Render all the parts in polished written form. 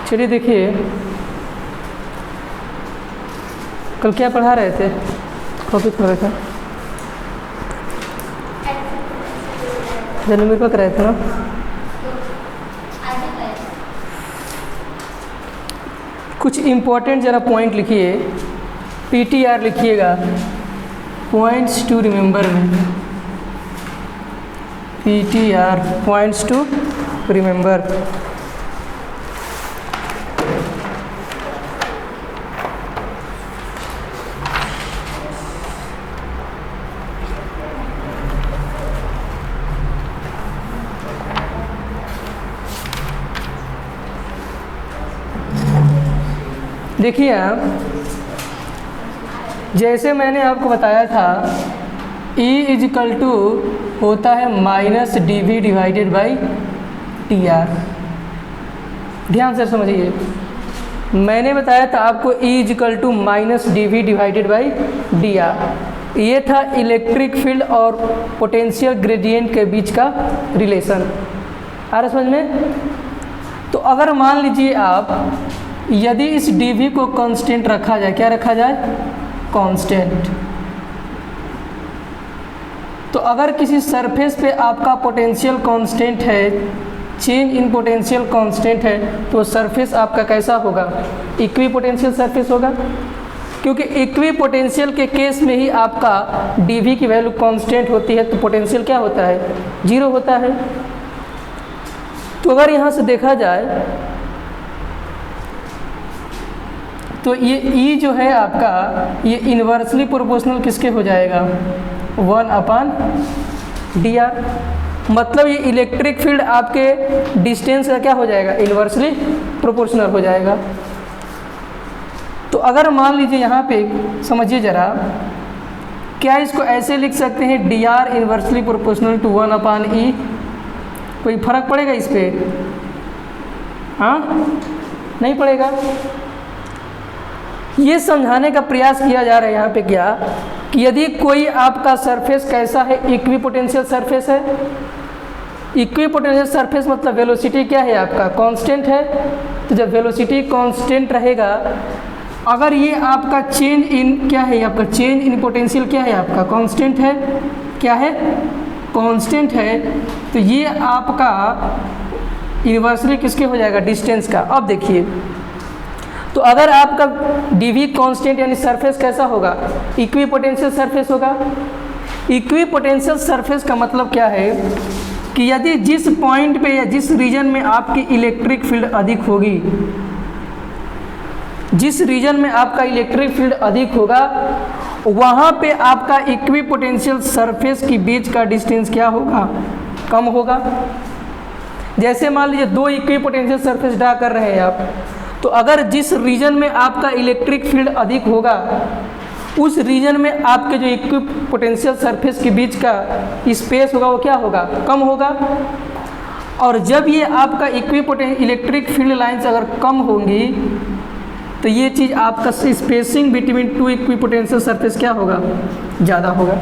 चलिए देखिए, कल क्या पढ़ा रहे थे, कॉपी पढ़ रहे थे, जन्मदीपक रहे थे ना। कुछ इम्पोर्टेंट ज़रा पॉइंट लिखिए, PTR लिखिएगा, पॉइंट्स टू रिमेंबर में। PTR points to remember. देखिए आप, जैसे मैंने आपको बताया था E इजिकल टू होता है -dV डिवाइडेड बाई TR। ध्यान से समझिए, मैंने बताया था आपको E is equal to -dV divided by DR। ये था इलेक्ट्रिक फील्ड और पोटेंशियल ग्रेडियंट के बीच का रिलेशन। आ रहा समझ में? तो अगर मान लीजिए आप, यदि इस dV को कांस्टेंट रखा जाए, क्या रखा जाए? कांस्टेंट। तो अगर किसी सरफेस पे आपका पोटेंशियल कांस्टेंट है, चेंज इन पोटेंशियल कांस्टेंट है, तो सरफेस आपका कैसा होगा? इक्वी पोटेंशियल सरफेस होगा, क्योंकि इक्वी पोटेंशियल के केस में ही आपका dV की वैल्यू कांस्टेंट होती है, तो पोटेंशियल क्या होता है? 0 होता है। तो अगर यहाँ से देखा जाए तो ये E जो है आपका, ये इन्वर्सली प्रोपोर्शनल किसके हो जाएगा? 1/dr। मतलब ये इलेक्ट्रिक फील्ड आपके डिस्टेंस का क्या हो जाएगा? इन्वर्सली प्रोपोर्शनल हो जाएगा। तो अगर मान लीजिए यहाँ पे समझिए ज़रा, क्या इसको ऐसे लिख सकते हैं dr inversely proportional to 1/E? कोई फर्क पड़ेगा इस पर? हाँ, नहीं पड़ेगा। ये समझाने का प्रयास किया जा रहा है यहाँ पे क्या, कि यदि कोई आपका सरफेस कैसा है? इक्वी पोटेंशियल सरफेस है। इक्वी पोटेंशियल सरफेस मतलब वेलोसिटी क्या है आपका? कांस्टेंट है। तो जब वेलोसिटी कांस्टेंट रहेगा, अगर ये आपका चेंज इन क्या है? आपका चेंज इन पोटेंशियल क्या है? आपका कांस्टेंट है। क्या है? कांस्टेंट है। तो ये आपका इन्वर्सली किसके हो जाएगा? डिस्टेंस का। अब देखिए, तो अगर आपका dV कांस्टेंट यानी सरफेस कैसा होगा? इक्वी पोटेंशियल सरफेस होगा। इक्वी पोटेंशियल सरफेस का मतलब क्या है कि यदि जिस पॉइंट पे या जिस रीजन में आपकी इलेक्ट्रिक फील्ड अधिक होगी, जिस रीजन में आपका इलेक्ट्रिक फील्ड अधिक होगा, वहाँ पे आपका इक्वी पोटेंशियल सरफेस के बीच का डिस्टेंस क्या होगा? कम होगा। जैसे मान लीजिए 2 इक्वी पोटेंशियल सरफेस ड्रा कर रहे हैं आप, तो अगर जिस रीजन में आपका इलेक्ट्रिक फील्ड अधिक होगा, उस रीजन में आपके जो इक्वी पोटेंशियल सरफेस के बीच का स्पेस होगा वो क्या होगा? कम होगा। और जब ये आपका इक्वी इलेक्ट्रिक फील्ड लाइंस अगर कम होंगी, तो ये चीज़ आपका spacing between 2 equi potential surface क्या होगा? ज़्यादा होगा।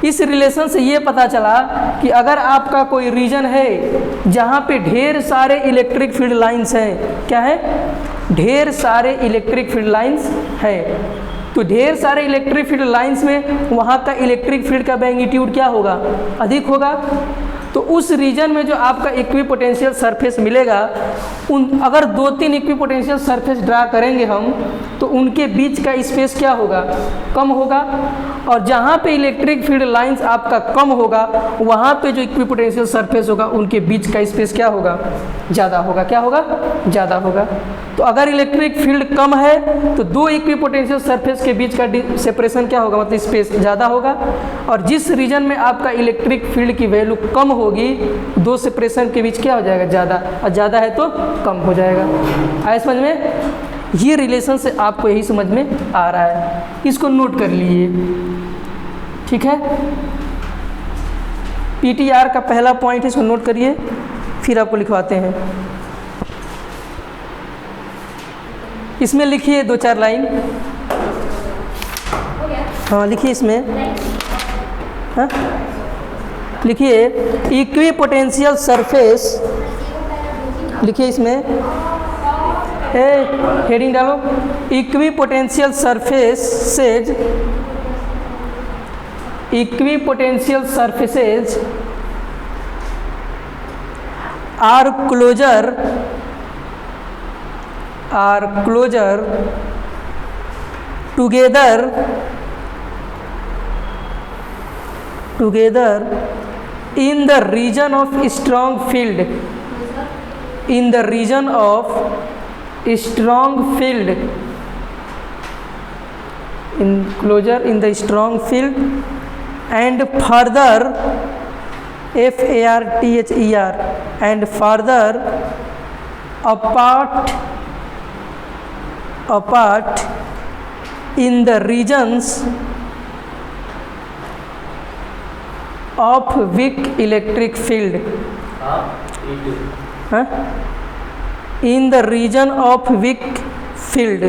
इस रिलेशन से ये पता चला कि अगर आपका कोई रीजन है जहाँ पे ढेर सारे इलेक्ट्रिक फील्ड लाइंस हैं, क्या है? ढेर सारे इलेक्ट्रिक फील्ड लाइंस है, तो ढेर सारे इलेक्ट्रिक फील्ड लाइंस में वहाँ का इलेक्ट्रिक फील्ड का मैग्नीट्यूड क्या होगा? अधिक होगा। तो उस रीजन में जो आपका इक्वी पोटेंशियल सरफेस मिलेगा, उन अगर 2-3 इक्वी पोटेंशियल सरफेस ड्रा करेंगे हम, तो उनके बीच का स्पेस क्या होगा? कम होगा। और जहाँ पे इलेक्ट्रिक फील्ड लाइंस आपका कम होगा, वहाँ पे जो इक्वी पोटेंशियल सरफेस होगा उनके बीच का स्पेस क्या होगा? ज़्यादा होगा। क्या होगा? ज़्यादा होगा। तो अगर इलेक्ट्रिक फील्ड कम है, तो 2 इक्वी पोटेंशियल सरफेस के बीच का सेपरेशन क्या होगा? मतलब स्पेस ज़्यादा होगा। और जिस रीजन में आपका इलेक्ट्रिक फील्ड की वैल्यू कम होगी, 2 सेपरेशन के बीच क्या हो जाएगा? ज़्यादा। और ज़्यादा है तो कम हो जाएगा। आया समझ में? ये रिलेशन से आपको यही समझ में आ रहा है, इसको नोट कर लीजिए, ठीक है? PTR का पहला पॉइंट है, इसको नोट करिए, फिर आपको लिखवाते हैं। इसमें लिखिए 2-4 लाइन। हाँ लिखिए इसमें, हाँ लिखिए इक्वी पोटेंशियल सरफेस, लिखिए इसमें हेडिंग डालो, equipotential surfaces are closer together in the region of strong field, in the region of strong field, enclosure in the strong field, and further FARTHER, and further apart in the regions of weak electric field, in the region of weak field,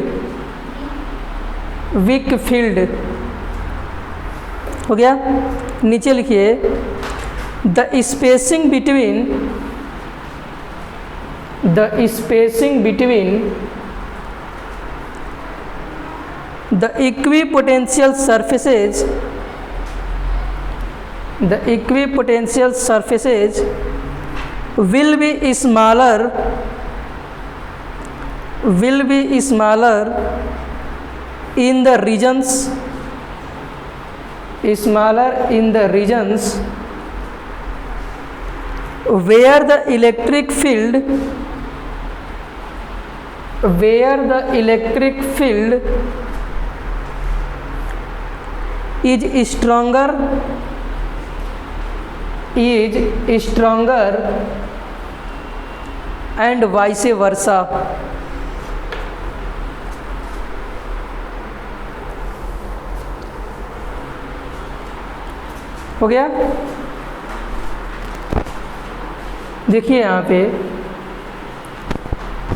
हो गया। नीचे लिखिए the spacing between the equipotential surfaces will be smaller in the regions where the electric field is stronger and vice versa। हो गया। देखिए यहाँ पे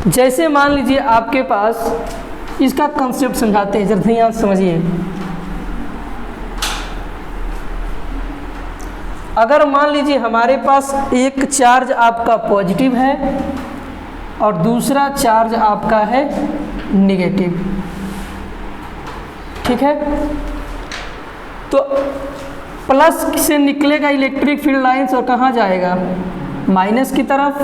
जैसे मान लीजिए आपके पास, इसका कंसेप्ट समझाते हैं, जरा ध्यान से समझिए। अगर मान लीजिए हमारे पास एक चार्ज आपका पॉजिटिव है और दूसरा चार्ज आपका है नेगेटिव, ठीक है, तो प्लस से निकलेगा इलेक्ट्रिक फील्ड लाइंस और कहाँ जाएगा, माइनस की तरफ।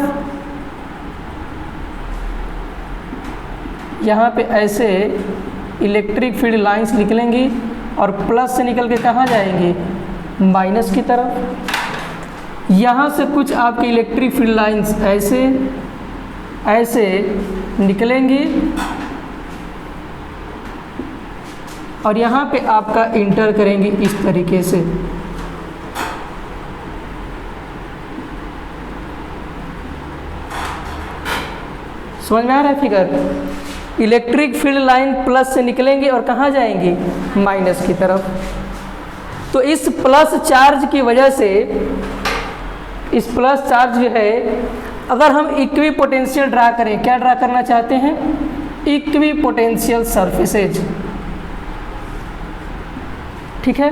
यहाँ पे ऐसे इलेक्ट्रिक फील्ड लाइंस निकलेंगी और प्लस से निकल के कहाँ जाएंगी, माइनस की तरफ। यहाँ से कुछ आपकी इलेक्ट्रिक फील्ड लाइंस ऐसे निकलेंगी और यहाँ पे आपका इंटर करेंगी इस तरीके से। समझ में आ रहा है figure? Electric field line plus से निकलेंगी और कहाँ जाएंगी, माइनस की तरफ। तो इस प्लस चार्ज की वजह से, इस प्लस चार्ज जो है, अगर हम इक्विपोटेंशियल ड्रा करें, क्या ड्रा करना चाहते हैं, इक्विपोटेंशियल सरफेसेज, ठीक है।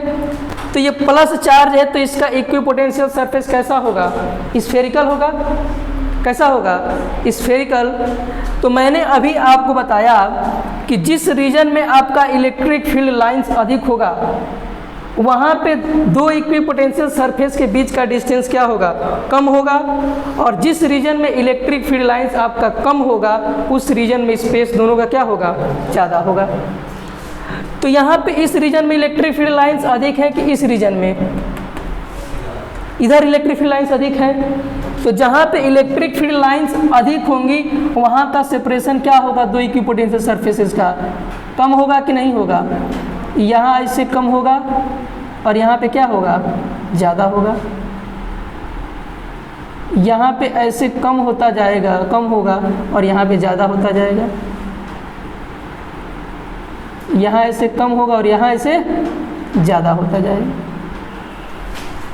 तो ये प्लस चार्ज है तो इसका इक्विपोटेंशियल सरफेस कैसा होगा, स्फेरिकल होगा। कैसा होगा, स्फेरिकल। तो मैंने अभी आपको बताया कि जिस रीजन में आपका इलेक्ट्रिक फील्ड लाइंस अधिक होगा वहाँ पे दो इक्विपोटेंशियल सरफेस के बीच का डिस्टेंस क्या होगा, कम होगा। और जिस रीजन में इलेक्ट्रिक फील्ड लाइंस आपका कम होगा उस रीजन में स्पेस दोनों का क्या होगा, ज़्यादा होगा। तो यहाँ पे इस रीजन में इलेक्ट्रिक फील्ड लाइंस अधिक है कि इस रीजन में, इधर इलेक्ट्रिक फील्ड लाइंस अधिक है। तो जहाँ पे इलेक्ट्रिक फील्ड लाइंस अधिक होंगी वहाँ का सेपरेशन क्या होगा, दो इक्विपोटेंशियल सरफेसेस का, कम होगा कि नहीं होगा। यहाँ इससे कम होगा और यहाँ पे क्या होगा, ज़्यादा होगा। यहाँ पे ऐसे कम होता जाएगा, कम होगा, और यहाँ पे ज़्यादा होता जाएगा। यहाँ ऐसे कम होगा और यहाँ ऐसे ज़्यादा होता जाएगा,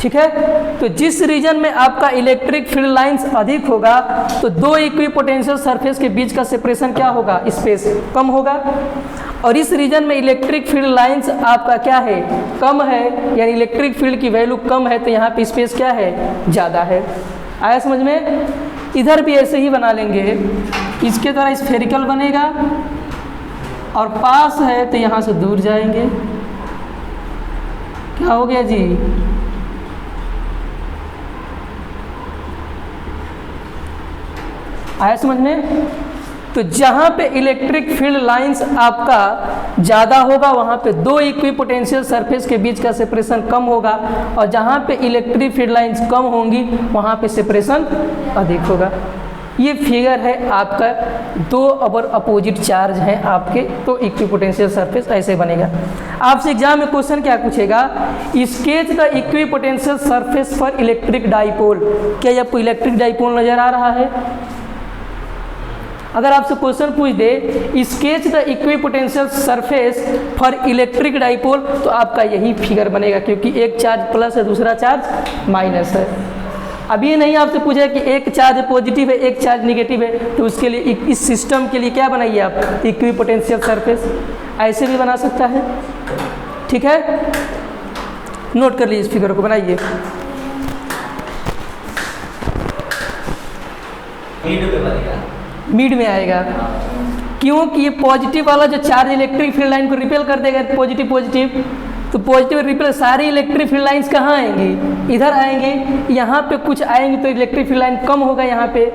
ठीक है। तो जिस रीजन में आपका इलेक्ट्रिक फील्ड लाइंस अधिक होगा तो दो इक्विपोटेंशियल सरफेस के बीच का सेपरेशन क्या होगा, स्पेस कम होगा। और इस रीजन में इलेक्ट्रिक फील्ड लाइंस आपका क्या है, कम है, यानी इलेक्ट्रिक फील्ड की वैल्यू कम है, तो यहाँ पे स्पेस क्या है, ज़्यादा है। आया समझ में? इधर भी ऐसे ही बना लेंगे। इसके द्वारा स्फेरिकल बनेगा और पास है तो यहाँ से दूर जाएंगे। क्या हो गया जी? आया समझ में? तो जहाँ पे इलेक्ट्रिक फील्ड लाइंस आपका ज़्यादा होगा वहाँ पे दो इक्विपोटेंशियल सरफेस के बीच का सेपरेशन कम होगा, और जहाँ पे इलेक्ट्रिक फील्ड लाइंस कम होंगी वहाँ पे सेपरेशन अधिक होगा। ये फिगर है आपका, दो अपोजिट चार्ज हैं आपके, तो इक्विपोटेंशियल सरफेस ऐसे बनेगा। आपसे एग्जाम में क्वेश्चन क्या पूछेगा? Sketch the equipotential surface for electric dipole. क्या आपको इलेक्ट्रिक डाइपोल नज़र आ रहा है? अगर आपसे क्वेश्चन पूछ दे sketch the equipotential surface for electric dipole, तो आपका यही फिगर बनेगा, क्योंकि एक चार्ज प्लस है दूसरा चार्ज माइनस है। अब ये नहीं आपसे पूछा कि एक चार्ज पॉजिटिव है एक चार्ज निगेटिव है, तो उसके लिए इस सिस्टम के लिए क्या बनाइए आप? Equipotential surface. ऐसे भी बना सकता है, ठीक है? नोट कर लीजिए, इस फिगर को बनाइए। मिड में आएगा, क्योंकि ये पॉजिटिव वाला जो चार्ज इलेक्ट्रिक फील्ड लाइन को रिपेल कर देगा, पॉजिटिव पॉजिटिव, तो पॉजिटिव रिपेल सारी इलेक्ट्रिक फील्ड लाइंस कहाँ आएंगी? इधर आएंगे। यहाँ पे कुछ आएंगी तो इलेक्ट्रिक फील्ड लाइन कम होगा यहाँ पे।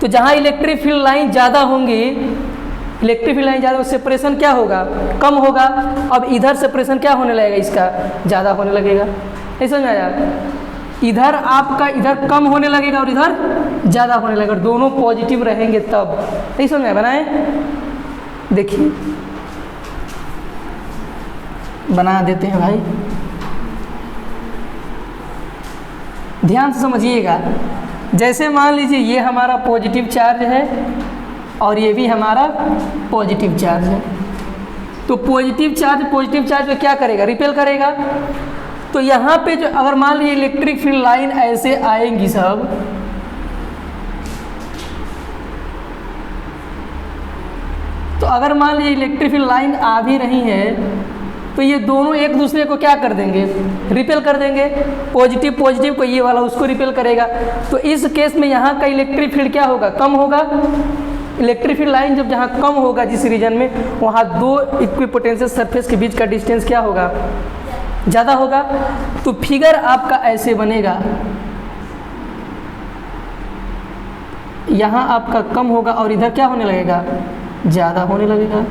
तो जहाँ इलेक्ट्रिक फील्ड लाइन ज़्यादा होंगी, इलेक्ट्रिक फील्ड लाइन ज़्यादा, सेपरेशन क्या होगा? कम होगा। अब इधर सेपरेशन क्या होने लगेगा? इसका ज़्यादा होने लगेगा। नहीं समझ में आया? इधर आपका इधर कम होने लगेगा और इधर ज़्यादा होने लगेगा, दोनों पॉजिटिव रहेंगे तब। नहीं समझ में बनाए? देखिए बना देते हैं भाई, ध्यान से समझिएगा। जैसे मान लीजिए ये हमारा पॉजिटिव चार्ज है और ये भी हमारा पॉजिटिव चार्ज है, तो पॉजिटिव चार्ज को क्या करेगा? रिपेल करेगा। तो यहाँ पे जो अगर मान लीजिए इलेक्ट्रिक फील्ड लाइन ऐसे आएंगी सब, तो अगर मान लीजिए इलेक्ट्रिक फील्ड लाइन आ भी रही है तो ये दोनों एक दूसरे को क्या कर देंगे? रिपेल कर देंगे। पॉजिटिव पॉजिटिव को ये वाला उसको रिपेल करेगा। तो इस केस में यहाँ का इलेक्ट्रिक फील्ड क्या होगा? कम होगा। इलेक्ट्रिक फील्ड लाइन जब जहाँ कम होगा जिस रीजन में, वहाँ दो इक्विपोटेंशियल सरफेस के बीच का डिस्टेंस क्या होगा? ज़्यादा होगा। तो फिगर आपका ऐसे बनेगा, यहाँ आपका कम होगा और इधर क्या होने लगेगा? ज़्यादा होने लगेगा।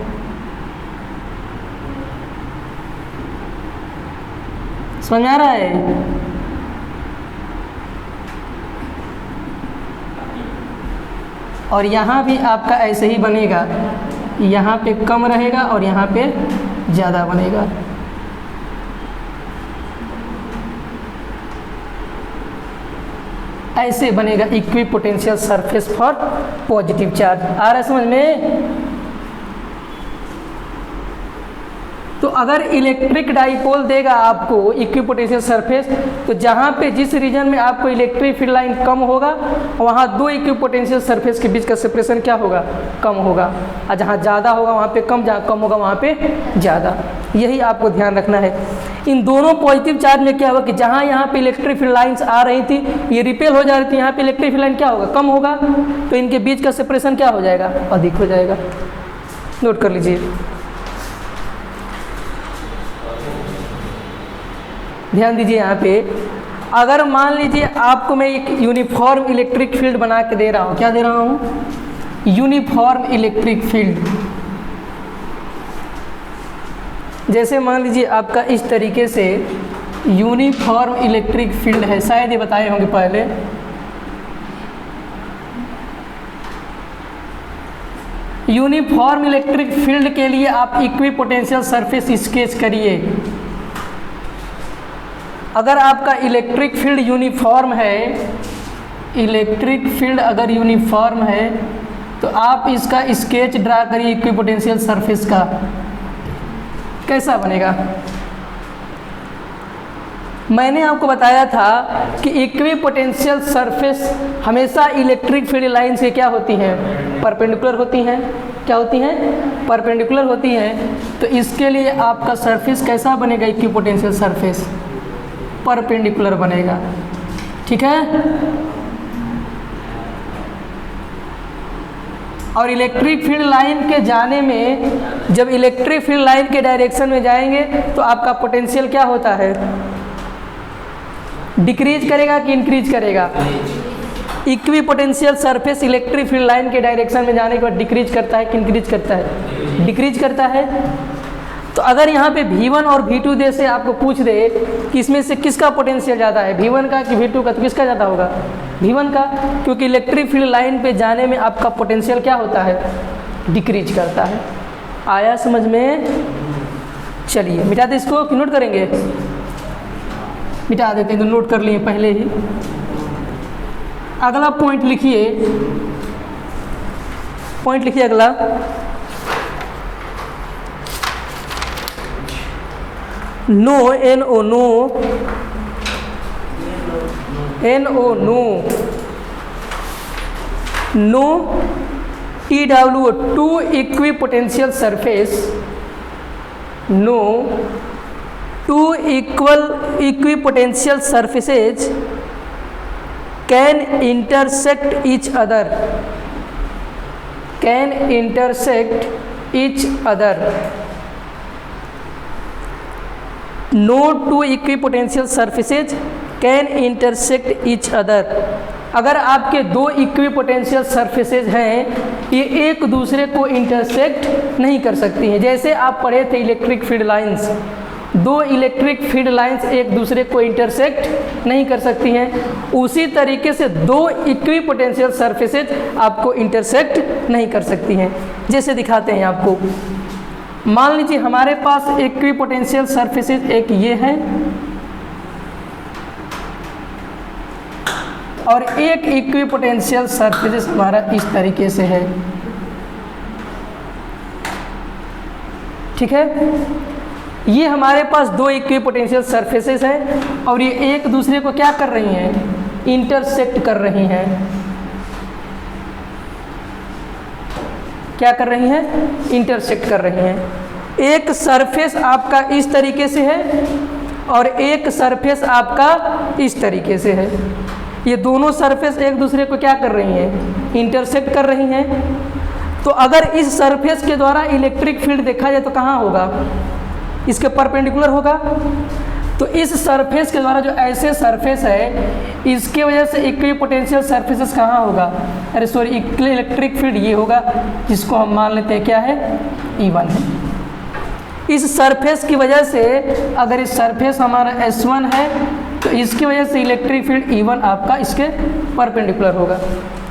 समझ में आ रहा है? और यहाँ भी आपका ऐसे ही बनेगा, यहाँ पे कम रहेगा और यहाँ पे ज़्यादा बनेगा। ऐसे बनेगा equipotential surface for positive charge. आ रहा है समझ में? तो अगर इलेक्ट्रिक डाइपोल देगा आपको इक्विपोटेंशियल सरफेस, तो जहाँ पे जिस रीजन में आपको इलेक्ट्रिक फील्ड लाइन कम होगा वहाँ दो इक्विपोटेंशियल सरफेस के बीच का सेपरेशन क्या होगा? कम होगा। और जहाँ ज़्यादा होगा वहाँ पे कम, जहाँ कम होगा वहाँ पे ज़्यादा। यही आपको ध्यान रखना है। इन दोनों पॉजिटिव चार्ज में क्या होगा कि जहाँ यहाँ पे इलेक्ट्रिक फील्ड लाइन्स आ रही थी ये रिपेल हो जा रही थी, यहाँ पे इलेक्ट्रिक फील्ड लाइन क्या होगा? कम होगा। तो इनके बीच का सेपरेशन क्या हो जाएगा? अधिक हो जाएगा। नोट कर लीजिए, ध्यान दीजिए यहाँ पे। अगर मान लीजिए आपको मैं एक यूनिफॉर्म इलेक्ट्रिक फील्ड बना के दे रहा हूँ, क्या दे रहा हूँ? Uniform electric field. जैसे मान लीजिए आपका इस तरीके से यूनिफॉर्म इलेक्ट्रिक फील्ड है, शायद ये बताए होंगे पहले। यूनिफॉर्म इलेक्ट्रिक फील्ड के लिए आप इक्विपोटेंशियल सरफेस स्केच करिए। अगर आपका इलेक्ट्रिक फील्ड यूनिफॉर्म है, इलेक्ट्रिक फील्ड अगर यूनिफॉर्म है तो आप इसका स्केच ड्रा करिए इक्विपोटेंशियल सरफेस का। कैसा बनेगा? मैंने आपको बताया था कि इक्विपोटेंशियल सरफेस हमेशा इलेक्ट्रिक फील्ड लाइन से क्या होती हैं? परपेंडिकुलर होती हैं। क्या होती हैं? परपेंडिकुलर होती हैं। तो इसके लिए आपका सरफेस कैसा बनेगा? इक्विपोटेंशियल सरफेस परपेंडिकुलर बनेगा। ठीक है? और इलेक्ट्रिक फील्ड लाइन के जाने में, जब इलेक्ट्रिक फील्ड लाइन के डायरेक्शन में जाएंगे तो आपका पोटेंशियल क्या होता है, डिक्रीज करेगा कि इंक्रीज करेगा? Equi potential surface electric field line के डायरेक्शन में जाने के बाद डिक्रीज करता है कि इंक्रीज करता है? डिक्रीज करता है। तो अगर यहाँ पे V1 और V2 दे से आपको पूछ दे कि इसमें से किसका पोटेंशियल ज़्यादा है, V1 का कि V2 का, तो किसका ज़्यादा होगा? V1 का, क्योंकि इलेक्ट्रिक फील्ड लाइन पे जाने में आपका पोटेंशियल क्या होता है, डिक्रीज करता है। आया समझ में? चलिए मिटा दे इसको कि नोट करेंगे? मिटा देते हैं, तो नोट कर लिए पहले ही। अगला पॉइंट लिखिए, पॉइंट लिखिए अगला, no, NO, no, NO, no, no, TWO, two equipotential surface, no, two equipotential surfaces can intersect each other, can intersect each other. No two equipotential surfaces can intersect each other. अगर आपके दो equipotential surfaces हैं, ये एक दूसरे को intersect नहीं कर सकती हैं। जैसे आप पढ़े थे इलेक्ट्रिक फील्ड लाइंस, दो इलेक्ट्रिक फील्ड लाइंस एक दूसरे को इंटरसेक्ट नहीं कर सकती हैं, उसी तरीके से दो इक्विपोटेंशियल सरफेसेज आपको इंटरसेक्ट नहीं कर सकती हैं। जैसे दिखाते हैं आपको, मान लीजिए हमारे पास इक्विपोटेंशियल सरफेसेज एक ये है और एक इक्विपोटेंशियल सरफेसेज हमारा इस तरीके से है, ठीक है। ये हमारे पास दो इक्विपोटेंशियल सरफेसेस हैं और ये एक दूसरे को क्या कर रही हैं, इंटरसेक्ट कर रही हैं। क्या कर रही हैं, इंटरसेक्ट कर रही हैं। एक सरफेस आपका इस तरीके से है और एक सरफेस आपका इस तरीके से है। ये दोनों सरफेस एक दूसरे को क्या कर रही हैं, इंटरसेक्ट कर रही हैं। तो अगर इस सरफेस के द्वारा इलेक्ट्रिक फील्ड देखा जाए तो कहाँ होगा, इसके परपेंडिकुलर होगा। तो इस सरफेस के द्वारा जो ऐसे सरफेस है, इसके वजह से इक्विपोटेंशियल सरफेसेस कहाँ होगा, अरे सॉरी, इलेक्ट्रिक फील्ड ये होगा, जिसको हम मान लेते हैं क्या है, E1 है। इस सरफेस की वजह से, अगर इस सरफेस हमारा S1 है तो इसकी वजह से इलेक्ट्रिक फील्ड E1 आपका इसके परपेंडिकुलर होगा,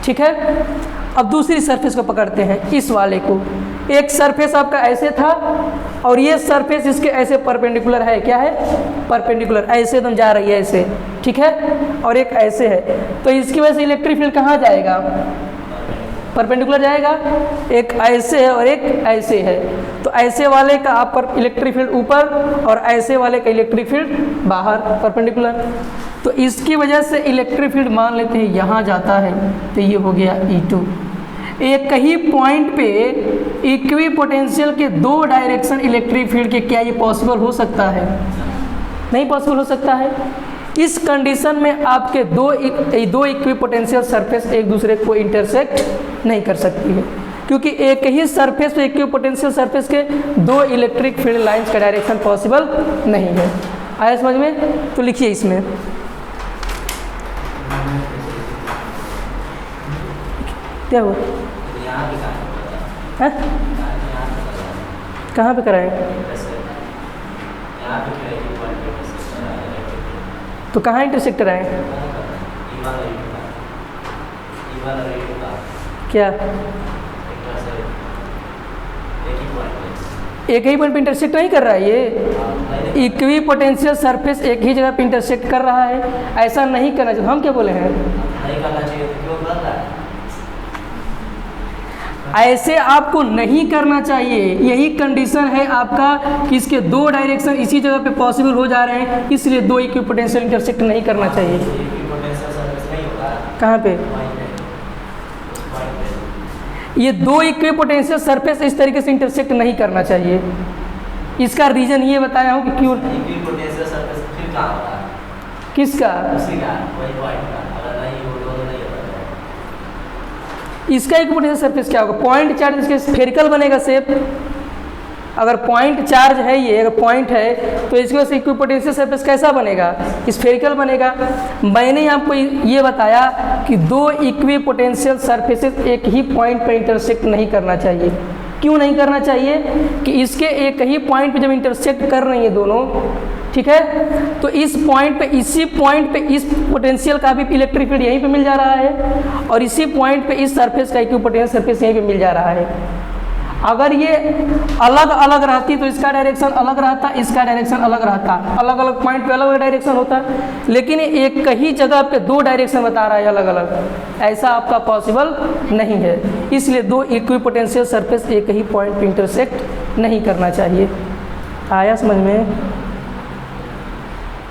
ठीक है। अब दूसरी सरफेस को पकड़ते हैं, इस वाले को। एक सरफेस आपका ऐसे था और ये सरफेस इसके ऐसे परपेंडिकुलर है, क्या है, परपेंडिकुलर, ऐसे एकदम जा रही है ऐसे, ठीक है। और एक ऐसे है, तो इसकी वजह से इलेक्ट्रिक फील्ड कहाँ जाएगा, परपेंडिकुलर जाएगा। एक ऐसे है और एक ऐसे है, तो ऐसे वाले का आप पर इलेक्ट्रिक फील्ड ऊपर और ऐसे वाले का इलेक्ट्रिक फील्ड बाहर, परपेंडिकुलर। तो इसकी वजह से इलेक्ट्रिक फील्ड मान लेते हैं यहाँ जाता है, तो ये हो गया E2। एक ही पॉइंट पे इक्विपोटेंशियल के दो डायरेक्शन इलेक्ट्रिक फील्ड के, क्या ये पॉसिबल हो सकता है, नहीं पॉसिबल हो सकता है। इस कंडीशन में आपके दो इक्विपोटेंशियल सरफेस एक दूसरे को इंटरसेक्ट नहीं कर सकती है, क्योंकि एक ही सरफेस पे इक्विपोटेंशियल सरफेस के दो इलेक्ट्रिक फील्ड लाइंस का डायरेक्शन पॉसिबल नहीं है। आया समझ में? तो लिखिए इसमें, क्या हुआ, कहाँ पे कराएं, तो कहाँ इंटरसेक्ट कराएं, क्या एक ही पॉइंट पे इंटरसेक्ट नहीं कर रहा है, ये इक्विपोटेंशियल सरफेस एक ही जगह पे इंटरसेक्ट कर रहा है, ऐसा नहीं करना चाहिए। हम क्या बोले हैं, ऐसे आपको नहीं करना चाहिए। यही कंडीशन है आपका कि इसके दो डायरेक्शन इसी जगह पे पॉसिबल हो जा रहे हैं, इसलिए दो इक्विपोटेंशियल इंटरसेक्ट नहीं करना चाहिए। कहाँ पे, ये दो इक्विपोटेंशियल सरफेस इस तरीके से इंटरसेक्ट नहीं करना चाहिए। इसका रीजन ये बताया हूँ कि क्यों, किसका, इसका इक्विपोटेंशियल सरफेस क्या होगा? पॉइंट चार्ज इसके स्फेरिकल बनेगा शेप। अगर पॉइंट चार्ज है, ये अगर पॉइंट है तो इसकी वजह से इक्विपोटेंशियल सरफेस कैसा बनेगा? स्फेरिकल बनेगा। मैंने आपको ये बताया कि दो इक्विपोटेंशियल सरफेसेस एक ही पॉइंट पर इंटरसेक्ट नहीं करना चाहिए। क्यों नहीं करना चाहिए? कि इसके एक ही पॉइंट पे जब इंटरसेक्ट कर रही है दोनों, ठीक है, तो इस पॉइंट पे, इसी पॉइंट पे इस पोटेंशियल का भी इलेक्ट्रिक फील्ड यहीं पे मिल जा रहा है और इसी पॉइंट पे इस सरफेस का इक्विपोटेंशियल सरफेस यहीं पे मिल जा रहा है। अगर ये अलग अलग रहती तो इसका डायरेक्शन अलग रहता, इसका डायरेक्शन अलग रहता, अलग अलग पॉइंट पे अलग अलग डायरेक्शन होता, लेकिन एक ही जगह पे दो डायरेक्शन बता रहा है अलग अलग। ऐसा आपका पॉसिबल नहीं है, इसलिए दो इक्विपोटेंशियल सरफेस एक ही पॉइंट पे इंटरसेक्ट नहीं करना चाहिए। आया समझ में?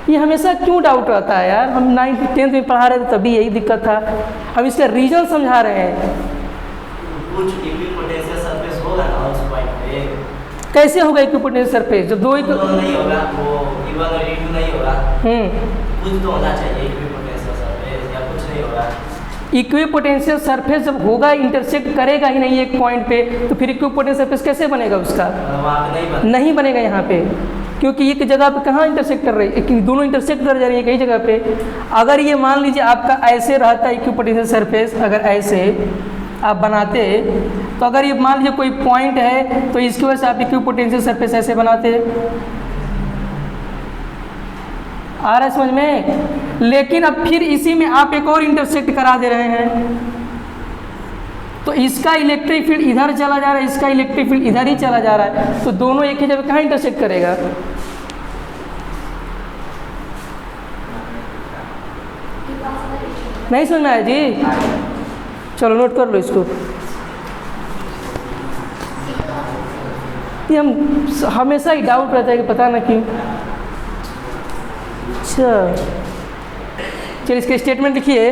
ये हमेशा क्यों डाउट रहता है यार? हम 9th 10th में पढ़ा रहे थे तभी यही दिक्कत था, हम इसका रीजन समझा रहे हैं। कुछ इक्विपोटेंशियल सरफेस होगा ना उस पॉइंट पे। कैसे होगा इक्विपोटेंशियल सरफेस? जो दो नहीं होगा, वो E1 और E2 नहीं होगा। कुछ तो होना चाहिए इक्विपोटेंशियल सरफेस, या कुछ नहीं होगा। इक्विपोटेंशियल सरफेस जब होगा, इंटरसेक्ट करेगा ही नहीं एक पॉइंट पे, तो फिर इक्विपोटेंशियल सरफेस कैसे बनेगा उसका? वहाँ पे नहीं बनेगा यहाँ पे, क्योंकि एक जगह पे कहाँ इंटरसेक्ट कर रही है? दोनों इंटरसेक्ट कर जा रही है कई जगह पे। अगर ये मान लीजिए आपका ऐसे रहता है इक्विपोटेंशियल सरफेस, अगर ऐसे आप बनाते, तो अगर ये मान लीजिए कोई पॉइंट है तो इसकी वजह से आप इक्विपोटेंशियल सरफेस ऐसे बनाते, आ रहा है समझ में? लेकिन अब फिर इसी में आप एक और इंटरसेक्ट करा दे रहे हैं, तो इसका इलेक्ट्रिक फील्ड इधर चला जा रहा है, इसका इलेक्ट्रिक फील्ड इधर ही चला जा रहा है, तो दोनों एक ही जगह कहाँ इंटरसेक्ट करेगा? नहीं समझ में आया जी? चलो नोट कर लो इसको। ये हम हमेशा ही डाउट रहता है कि पता ना क्यों। अच्छा चलिए इसके स्टेटमेंट लिखिए।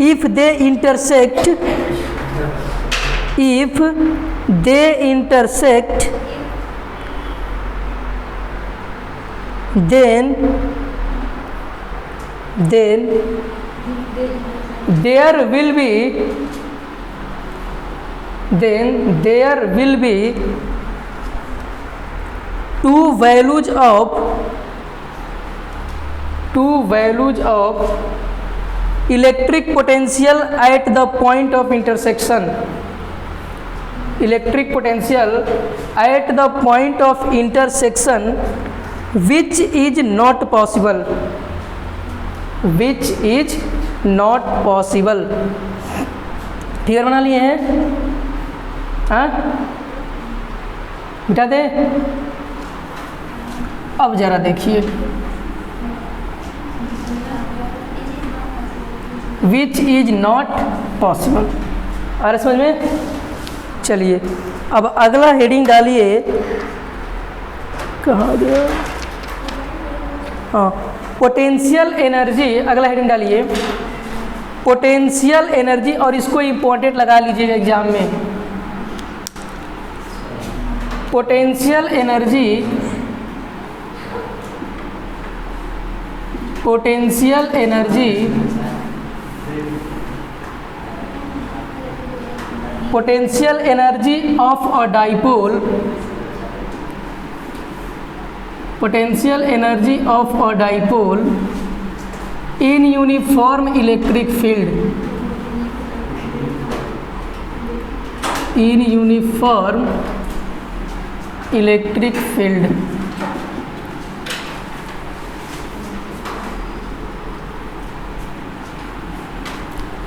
If they intersect, if they intersect then there will be two values of electric potential at the point of intersection. Electric potential at the point of intersection which is not possible, which is not possible। Figure बना लिए हैं? हाँ मिटा दे। अब जरा देखिए, which is not possible। आ रहा समझ में? चलिए अब अगला हेडिंग डालिए, कहाँ गया? हाँ, पोटेंशियल एनर्जी। अगला हेडिंग डालिए पोटेंशियल एनर्जी, और इसको इम्पोर्टेंट लगा लीजिएगा एग्जाम में। Potential energy, potential energy, potential energy of a dipole, potential energy of a dipole in uniform electric field, in uniform electric field।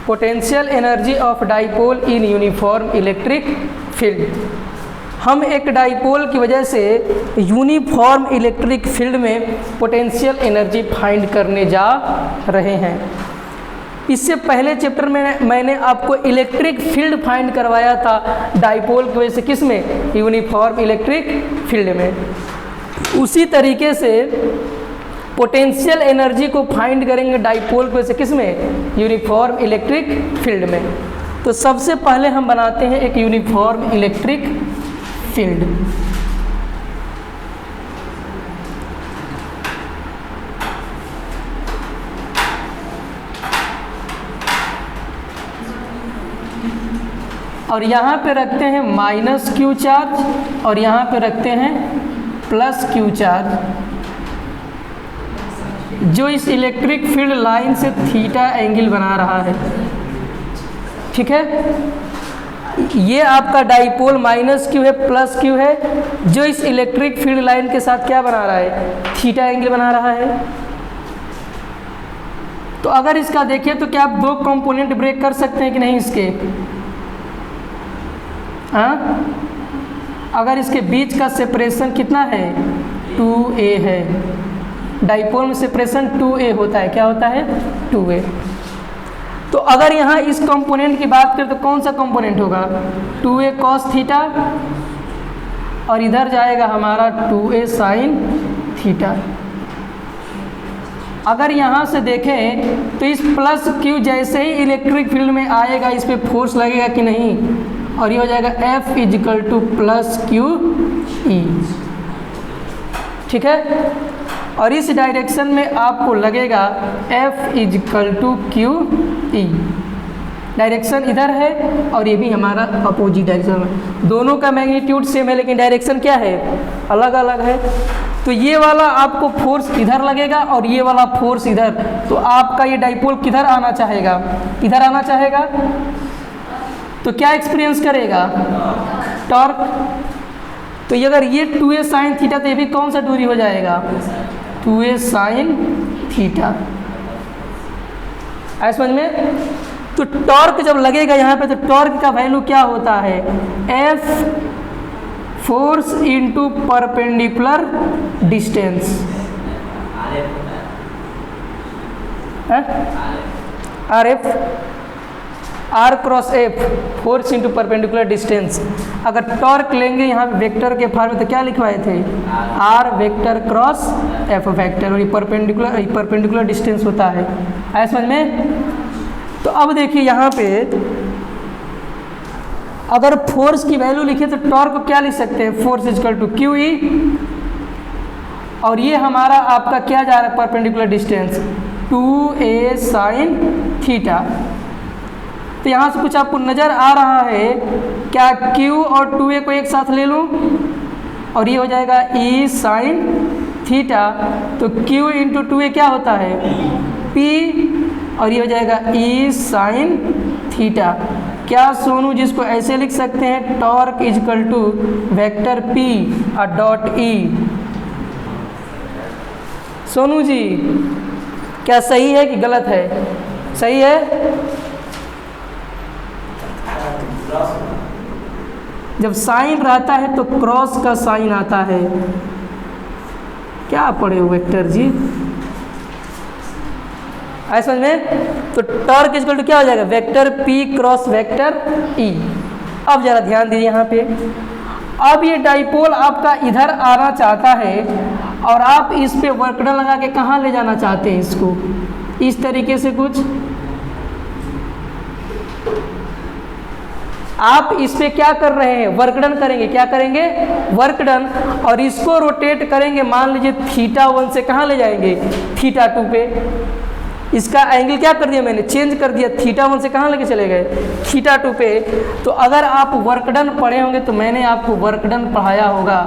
Potential energy of dipole in uniform electric field. हम एक dipole की वजह से uniform electric field में potential energy find करने जा रहे हैं। इससे पहले चैप्टर में मैंने आपको इलेक्ट्रिक फील्ड फाइंड करवाया था डाइपोल की वजह से, किस में? यूनिफॉर्म इलेक्ट्रिक फील्ड में। उसी तरीके से पोटेंशियल एनर्जी को फाइंड करेंगे डाइपोल की वजह से, किस में? यूनिफॉर्म इलेक्ट्रिक फील्ड में। तो सबसे पहले हम बनाते हैं एक यूनिफॉर्म इलेक्ट्रिक फील्ड। और यहाँ पे रखते हैं माइनस क्यू चार्ज और यहाँ पे रखते हैं प्लस क्यू चार्ज, जो इस इलेक्ट्रिक फील्ड लाइन से थीटा एंगल बना रहा है। ठीक है, ये आपका डाइपोल माइनस क्यू है, प्लस क्यू है, जो इस इलेक्ट्रिक फील्ड लाइन के साथ क्या बना रहा है, थीटा एंगल बना रहा है। तो अगर इसका देखें तो क्या आप दो कंपोनेंट ब्रेक कर सकते हैं कि नहीं इसके? हाँ, अगर इसके बीच का सेपरेशन कितना है, 2a है। डाइपोल में सेपरेशन 2a होता है, क्या होता है, 2a। तो अगर यहाँ इस कंपोनेंट की बात करें तो कौन सा कंपोनेंट होगा, 2a cos थीटा, और इधर जाएगा हमारा 2a sin थीटा। अगर यहाँ से देखें तो इस प्लस क्यू जैसे ही इलेक्ट्रिक फील्ड में आएगा इस पर फोर्स लगेगा कि नहीं, और ये हो जाएगा F = प्लस क्यू ई। ठीक है, और इस डायरेक्शन में आपको लगेगा F = क्यू ई। डायरेक्शन इधर है और ये भी हमारा अपोजिट डायरेक्शन है, दोनों का मैग्नीट्यूड सेम है लेकिन डायरेक्शन क्या है, अलग अलग है। तो ये वाला आपको फोर्स इधर लगेगा और ये वाला फोर्स इधर, तो आपका ये डाइपोल किधर आना चाहेगा, इधर आना चाहेगा, तो क्या एक्सपीरियंस करेगा, टॉर्क। तो ये अगर ये 2a sin थीटा तो ये भी कौन सा दूरी हो जाएगा, 2a sin थीटा। आए समझ में? तो टॉर्क जब लगेगा यहाँ पे तो टॉर्क का वैल्यू क्या होता है, F force into perpendicular distance. RF, R cross F, force into perpendicular distance. अगर टॉर्क लेंगे यहाँ पे वेक्टर के फॉर्म में तो क्या लिखवाए थे, R vector cross F vector, और ये परपेंडिकुलर डिस्टेंस होता है। आया समझ में? तो अब देखिए यहाँ पे अगर फोर्स की वैल्यू लिखे तो टॉर्क को क्या लिख सकते हैं, फोर्स = क्यू ई, और ये हमारा आपका क्या जा रहा है, perpendicular distance 2a sin theta. तो यहाँ से कुछ आपको नज़र आ रहा है क्या, q और 2a को एक साथ ले लूँ और ये हो जाएगा e sin थीटा, तो q × 2a क्या होता है, p, और ये हो जाएगा e sin थीटा। क्या सोनू जिसको ऐसे लिख सकते हैं, torque = vector p dot e। Sonu ji क्या सही है कि गलत है, सही है? जब साइन रहता है तो क्रॉस का साइन आता है। क्या पढ़े हो वेक्टर जी, ऐसा समझ में? तो टॉर्क = क्या हो जाएगा, vector p cross vector e। अब जरा ध्यान दीजिए यहाँ पे, अब ये डाइपोल आपका इधर आना चाहता है और आप इस पे वर्क डन लगा के कहाँ ले जाना चाहते हैं इसको, इस तरीके से कुछ आप इस पे क्या कर रहे हैं, वर्क डन करेंगे, क्या करेंगे, वर्क डन, और इसको रोटेट करेंगे, मान लीजिए θ1 से कहाँ ले जाएंगे, θ2 पे। इसका एंगल क्या कर दिया मैंने, चेंज कर दिया, θ1 से कहाँ लेके चले गए, θ2 पे। तो अगर आप वर्क डन पढ़े होंगे तो मैंने आपको वर्क डन पढ़ाया होगा,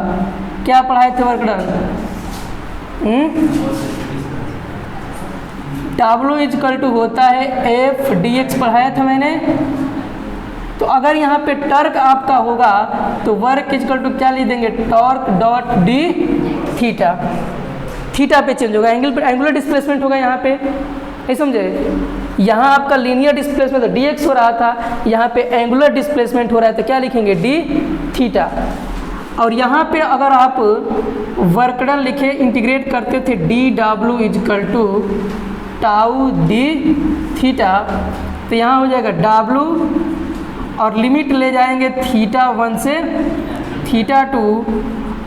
क्या पढ़ाए थे वर्क डन, W = होता है F dx पढ़ाया था मैंने। तो अगर यहाँ पे टॉर्क आपका होगा तो वर्क = क्या लिख देंगे, torque dot d theta. Theta पे चेंज होगा, एंगुलर डिस्प्लेसमेंट होगा यहाँ पे, नहीं समझे? यहाँ आपका लीनियर डिस्प्लेसमेंट तो dx हो रहा था, यहाँ पे एंगुलर डिस्प्लेसमेंट हो रहा है तो क्या लिखेंगे, d थीटा। और यहाँ पे अगर आप वर्क डन लिखे, इंटीग्रेट करते थे dw = टाउ d थीटा, तो यहाँ हो जाएगा w, और लिमिट ले जाएंगे θ1 से θ2,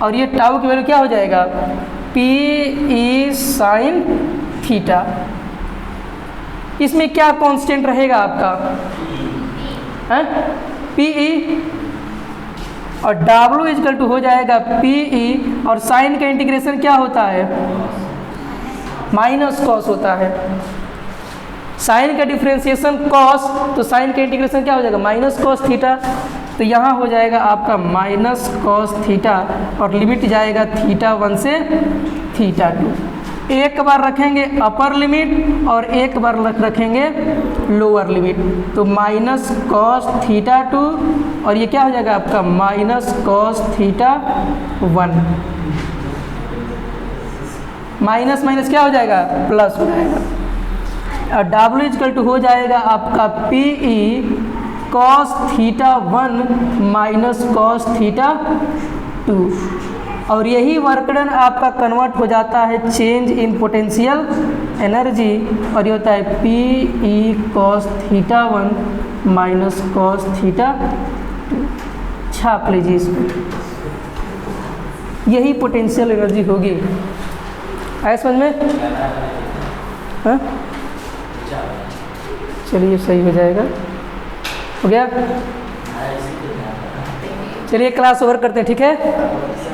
और ये टाउ की वैल्यू क्या हो जाएगा, p e sin थीटा। इसमें क्या कांस्टेंट रहेगा आपका, है p e, और w = हो जाएगा p e, और साइन का इंटीग्रेशन क्या होता है, माइनस कॉस होता है। साइन का डिफ्रेंसिएशन कॉस, तो साइन का इंटीग्रेशन क्या हो जाएगा, माइनस कॉस थीटा। तो यहाँ हो जाएगा आपका माइनस कॉस थीटा और लिमिट जाएगा थीटा 1 से थीटा 2। एक बार रखेंगे अपर लिमिट और एक बार रखेंगे लोअर लिमिट, तो माइनस कॉस थीटा 2 और ये क्या हो जाएगा आपका minus cos theta 1। Minus minus क्या हो जाएगा प्लस हो जाएगा और W इजकल टू हो जाएगा आपका P E cos theta 1 minus cos theta 2 और यही वर्क डन आपका कन्वर्ट हो जाता है चेंज इन पोटेंशियल एनर्जी और ये होता है P E cos theta 1 minus cos theta 2। छाप लीजिए इसमें, यही पोटेंशियल एनर्जी होगी। आया समझ में? हाँ चलिए सही हो जाएगा, हो गया। चलिए क्लास ओवर करते हैं, ठीक है।